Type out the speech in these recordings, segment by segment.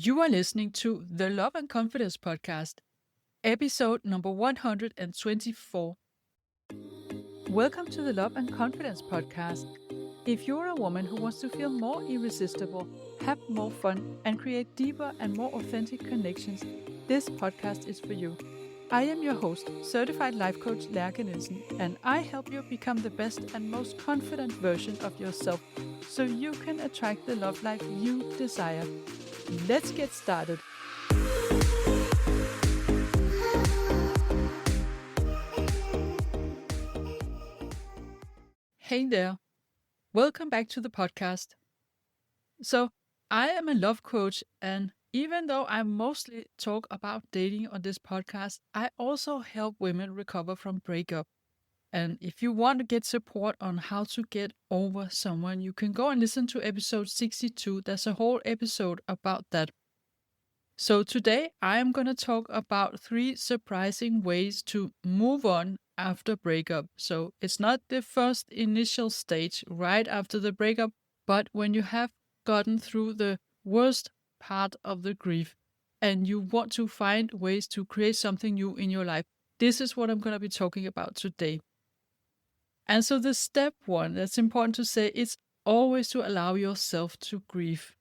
You are listening to the Love and Confidence Podcast, episode number 124. Welcome to the Love and Confidence Podcast. If you're a woman who wants to feel more irresistible, have more fun, and create deeper and more authentic connections, this podcast is for you. I am your host, certified life coach Lærke Nielsen, and I help you become the best and most confident version of yourself so you can attract the love life you desire. Let's get started. Hey there. Welcome back to the podcast. So, I am a love coach, and even though I mostly talk about dating on this podcast, I also help women recover from breakup. And if you want to get support on how to get over someone, you can go and listen to episode 62. There's a whole episode about that. So today I am going to talk about 3 surprising ways to move on after breakup. So it's not the first initial stage right after the breakup, but when you have gotten through the worst part of the grief and you want to find ways to create something new in your life. This is what I'm going to be talking about today. And so the step 1 that's important to say is always to allow yourself to grieve.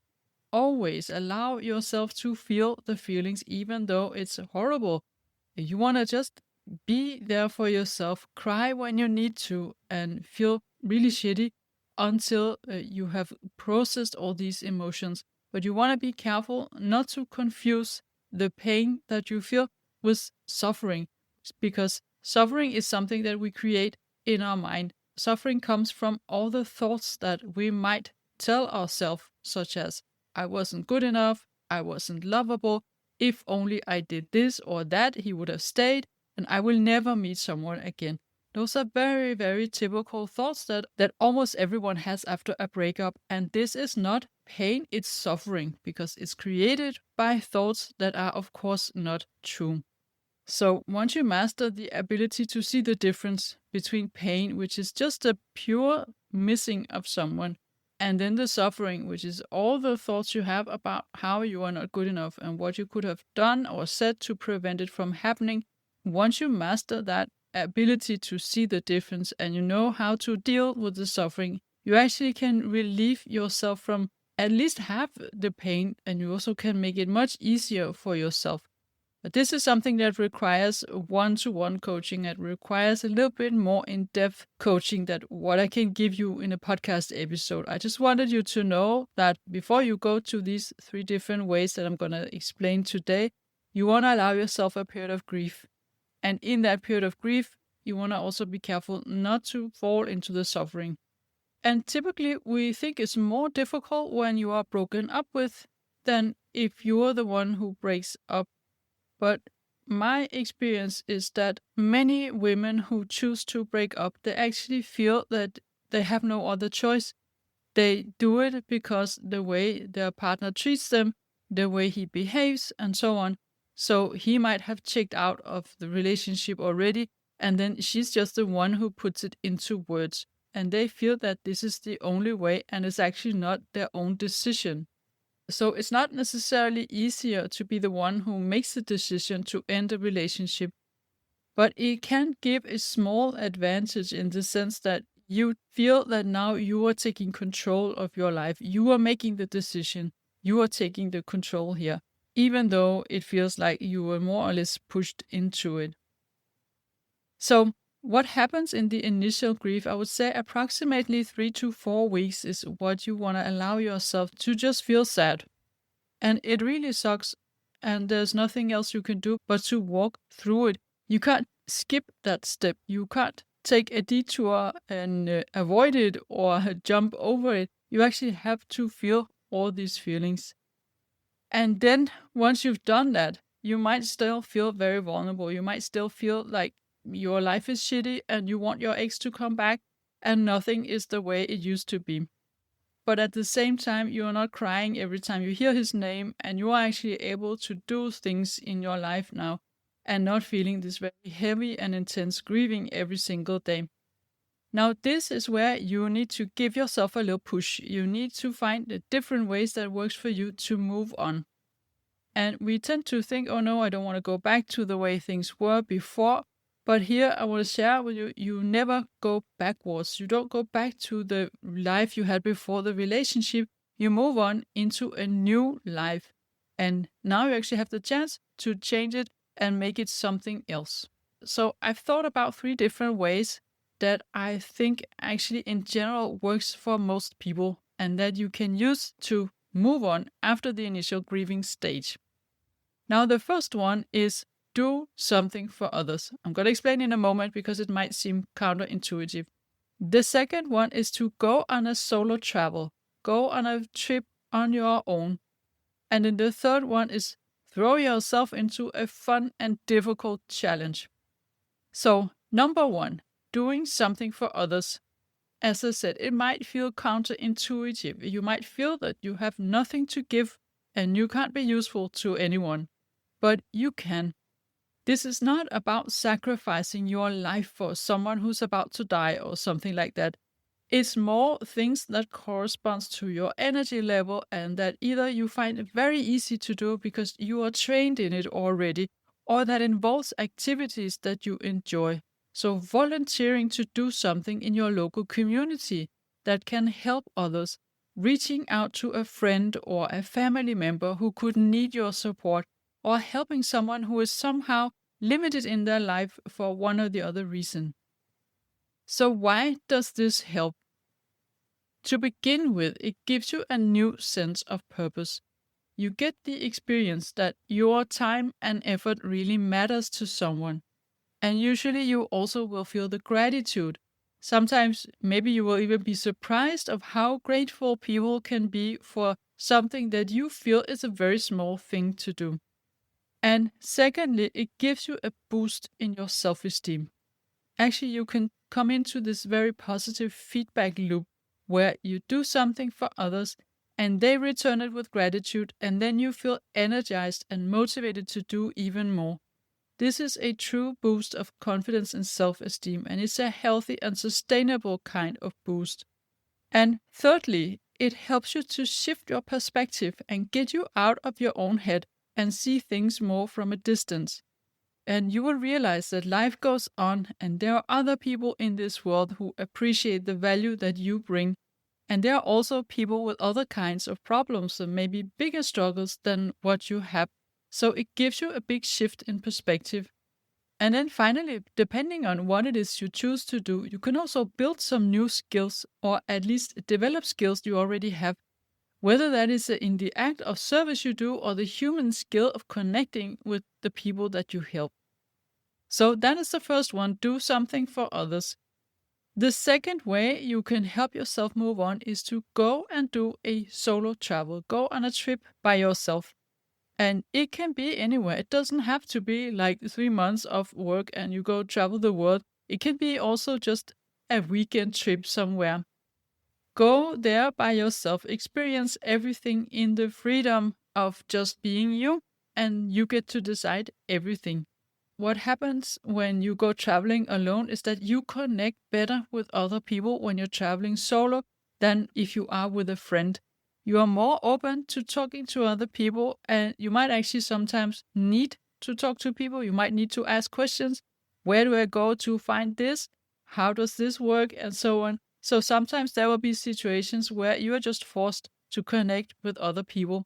Always allow yourself to feel the feelings, even though it's horrible. You want to just be there for yourself, cry when you need to, and feel really shitty until you have processed all these emotions. But you want to be careful not to confuse the pain that you feel with suffering, because suffering is something that we create in our mind. Suffering comes from all the thoughts that we might tell ourselves, such as, I wasn't good enough, I wasn't lovable, if only I did this or that, he would have stayed, and I will never meet someone again. Those are very, very typical thoughts that almost everyone has after a breakup, and this is not pain, it's suffering, because it's created by thoughts that are of course not true. So once you master the ability to see the difference between pain, which is just a pure missing of someone, and then the suffering, which is all the thoughts you have about how you are not good enough and what you could have done or said to prevent it from happening. Once you master that ability to see the difference and you know how to deal with the suffering, you actually can relieve yourself from at least half the pain, and you also can make it much easier for yourself. But this is something that requires one-to-one coaching. It requires a little bit more in-depth coaching than what I can give you in a podcast episode. I just wanted you to know that before you go to these 3 different ways that I'm going to explain today, you want to allow yourself a period of grief. And in that period of grief, you want to also be careful not to fall into the suffering. And typically, we think it's more difficult when you are broken up with than if you're the one who breaks up. But my experience is that many women who choose to break up, they actually feel that they have no other choice. They do it because the way their partner treats them, the way he behaves, and so on. So he might have checked out of the relationship already, and then she's just the one who puts it into words. And they feel that this is the only way, and it's actually not their own decision. So it's not necessarily easier to be the one who makes the decision to end a relationship, but it can give a small advantage in the sense that you feel that now you are taking control of your life. You are making the decision. You are taking the control here, even though it feels like you were more or less pushed into it. So what happens in the initial grief, I would say approximately 3 to 4 weeks is what you want to allow yourself to just feel sad. And it really sucks, and there's nothing else you can do but to walk through it. You can't skip that step. You can't take a detour and avoid it or jump over it. You actually have to feel all these feelings. And then once you've done that, you might still feel very vulnerable. You might still feel like your life is shitty and you want your ex to come back and nothing is the way it used to be. But at the same time, you are not crying every time you hear his name, and you are actually able to do things in your life now and not feeling this very heavy and intense grieving every single day. Now, this is where you need to give yourself a little push. You need to find the different ways that works for you to move on. And we tend to think, oh no, I don't want to go back to the way things were before. But here I want to share with you, you never go backwards. You don't go back to the life you had before the relationship. You move on into a new life. And now you actually have the chance to change it and make it something else. So I've thought about 3 different ways that I think actually in general works for most people and that you can use to move on after the initial grieving stage. Now, the first one is do something for others. I'm going to explain in a moment because it might seem counterintuitive. The second one is to go on a solo travel, go on a trip on your own. And then the third one is throw yourself into a fun and difficult challenge. So, number 1, doing something for others. As I said, it might feel counterintuitive. You might feel that you have nothing to give and you can't be useful to anyone. But you can. This is not about sacrificing your life for someone who's about to die or something like that. It's more things that corresponds to your energy level and that either you find it very easy to do because you are trained in it already, or that involves activities that you enjoy. So volunteering to do something in your local community that can help others, reaching out to a friend or a family member who could need your support, or helping someone who is somehow limited in their life for one or the other reason. So why does this help? To begin with, it gives you a new sense of purpose. You get the experience that your time and effort really matters to someone. And usually you also will feel the gratitude. Sometimes maybe you will even be surprised of how grateful people can be for something that you feel is a very small thing to do. And secondly, it gives you a boost in your self-esteem. Actually, you can come into this very positive feedback loop where you do something for others and they return it with gratitude, and then you feel energized and motivated to do even more. This is a true boost of confidence and self-esteem, and it's a healthy and sustainable kind of boost. And thirdly, it helps you to shift your perspective and get you out of your own head and see things more from a distance. And you will realize that life goes on and there are other people in this world who appreciate the value that you bring. And there are also people with other kinds of problems and maybe bigger struggles than what you have. So it gives you a big shift in perspective. And then finally, depending on what it is you choose to do, you can also build some new skills or at least develop skills you already have. Whether that is in the act of service you do or the human skill of connecting with the people that you help. So that is the first one, do something for others. The second way you can help yourself move on is to go and do a solo travel. Go on a trip by yourself. And it can be anywhere. It doesn't have to be like 3 months of work and you go travel the world. It can be also just a weekend trip somewhere. Go there by yourself, experience everything in the freedom of just being you, and you get to decide everything. What happens when you go traveling alone is that you connect better with other people when you're traveling solo than if you are with a friend. You are more open to talking to other people, and you might actually sometimes need to talk to people. You might need to ask questions. Where do I go to find this? How does this work? And so on. So sometimes there will be situations where you are just forced to connect with other people.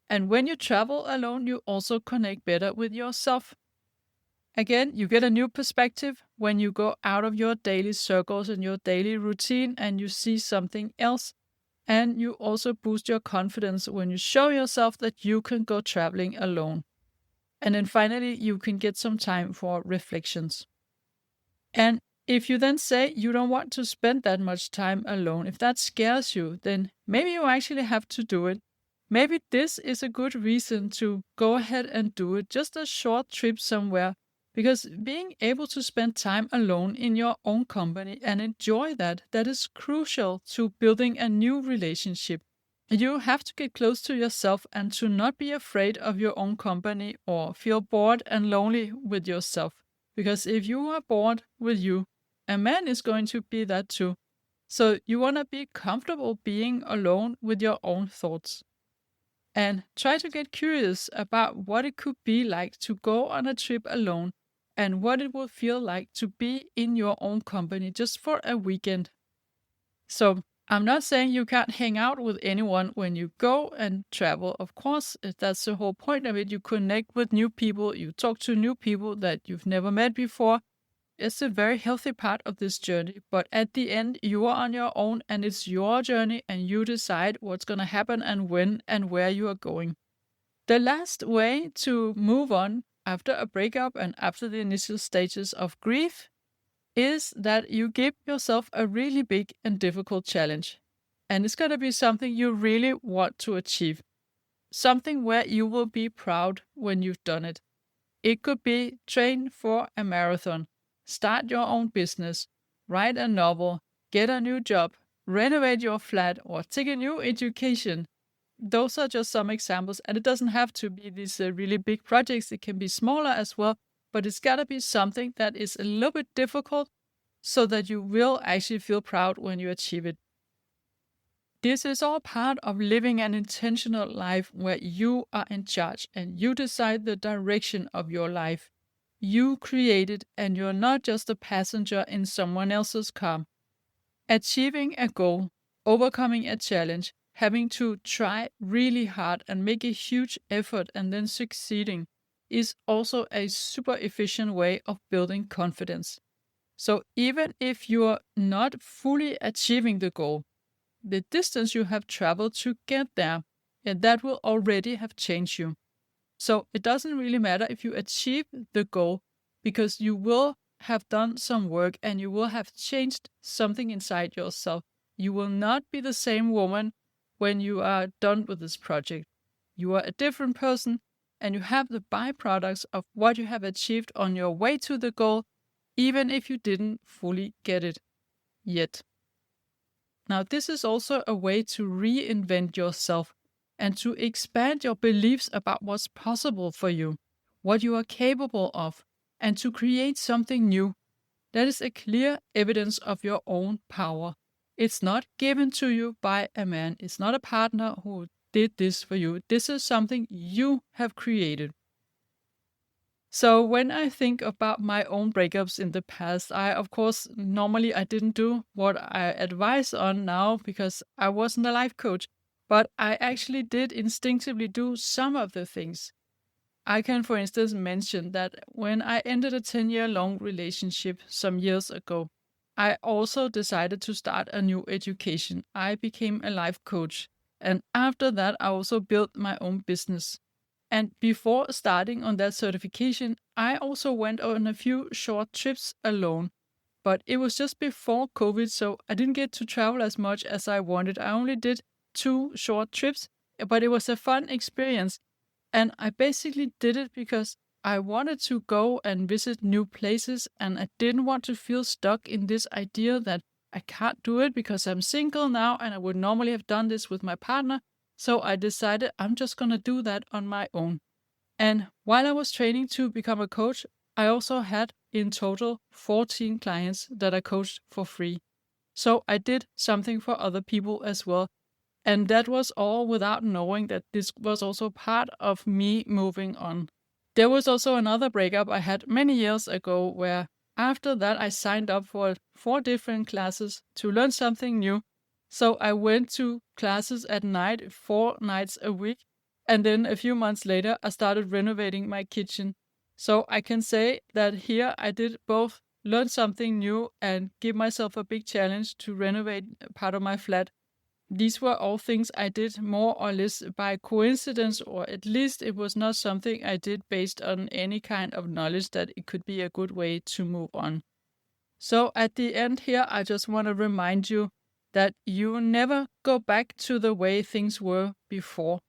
And when you travel alone, you also connect better with yourself. Again, you get a new perspective when you go out of your daily circles and your daily routine and you see something else. And you also boost your confidence when you show yourself that you can go traveling alone. And then finally, you can get some time for reflections. And if you then say you don't want to spend that much time alone, if that scares you, then maybe you actually have to do it. Maybe this is a good reason to go ahead and do it, just a short trip somewhere, because being able to spend time alone in your own company and enjoy that is crucial to building a new relationship. You have to get close to yourself and to not be afraid of your own company or feel bored and lonely with yourself. Because if you are bored with you, a man is going to be that too. So you want to be comfortable being alone with your own thoughts. And try to get curious about what it could be like to go on a trip alone and what it will feel like to be in your own company just for a weekend. So, I'm not saying you can't hang out with anyone when you go and travel. Of course, that's the whole point of it. You connect with new people, you talk to new people that you've never met before. It's a very healthy part of this journey, but at the end, you are on your own and it's your journey, and you decide what's going to happen and when and where you are going. The last way to move on after a breakup and after the initial stages of grief is that you give yourself a really big and difficult challenge. And it's going to be something you really want to achieve, something where you will be proud when you've done it. It could be train for a marathon, start your own business, write a novel, get a new job, renovate your flat, or take a new education. Those are just some examples, and it doesn't have to be these really big projects. It can be smaller as well, but it's got to be something that is a little bit difficult so that you will actually feel proud when you achieve it. This is all part of living an intentional life where you are in charge and you decide the direction of your life. You create it, and you're not just a passenger in someone else's car. Achieving a goal, overcoming a challenge, having to try really hard and make a huge effort and then succeeding is also a super efficient way of building confidence. So even if you're not fully achieving the goal, the distance you have traveled to get there, and that will already have changed you. So it doesn't really matter if you achieve the goal, because you will have done some work and you will have changed something inside yourself. You will not be the same woman when you are done with this project. You are a different person, and you have the byproducts of what you have achieved on your way to the goal, even if you didn't fully get it yet. Now, this is also a way to reinvent yourself and to expand your beliefs about what's possible for you, what you are capable of, and to create something new. That is a clear evidence of your own power. It's not given to you by a man. It's not a partner who did this for you. This is something you have created. So when I think about my own breakups in the past, of course, normally I didn't do what I advise on now because I wasn't a life coach, but I actually did instinctively do some of the things. I can, for instance, mention that when I ended a 10-year-long relationship some years ago, I also decided to start a new education. I became a life coach. And after that, I also built my own business. And before starting on that certification, I also went on a few short trips alone. But it was just before COVID, so I didn't get to travel as much as I wanted. I only did 2 short trips, but it was a fun experience. And I basically did it because I wanted to go and visit new places, and I didn't want to feel stuck in this idea that I can't do it because I'm single now and I would normally have done this with my partner. So I decided I'm just going to do that on my own. And while I was training to become a coach, I also had in total 14 clients that I coached for free. So I did something for other people as well. And that was all without knowing that this was also part of me moving on. There was also another breakup I had many years ago where after that I signed up for 4 different classes to learn something new. So I went to classes at night 4 nights a week. And then a few months later, I started renovating my kitchen. So I can say that here I did both learn something new and give myself a big challenge to renovate part of my flat. These were all things I did more or less by coincidence, or at least it was not something I did based on any kind of knowledge that it could be a good way to move on. So at the end here, I just want to remind you that you never go back to the way things were before.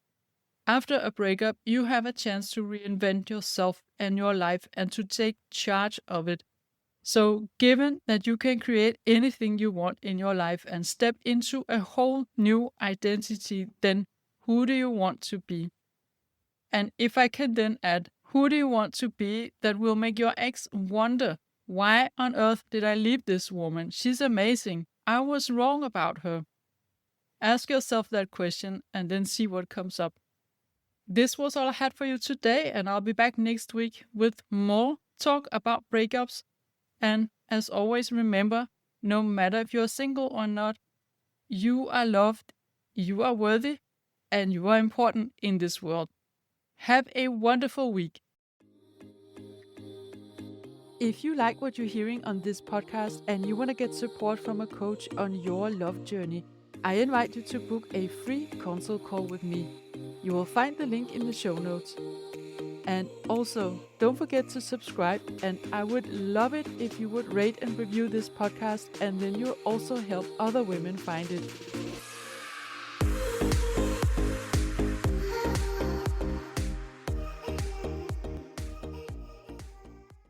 After a breakup, you have a chance to reinvent yourself and your life and to take charge of it. So, given that you can create anything you want in your life and step into a whole new identity, then who do you want to be? And if I can then add, who do you want to be that will make your ex wonder, why on earth did I leave this woman? She's amazing. I was wrong about her. Ask yourself that question and then see what comes up. This was all I had for you today, and I'll be back next week with more talk about breakups. And as always, remember, no matter if you're single or not, you are loved, you are worthy, and you are important in this world. Have a wonderful week. If you like what you're hearing on this podcast and you want to get support from a coach on your love journey, I invite you to book a free consult call with me. You will find the link in the show notes. And also, don't forget to subscribe, and I would love it if you would rate and review this podcast, and then you'll also help other women find it.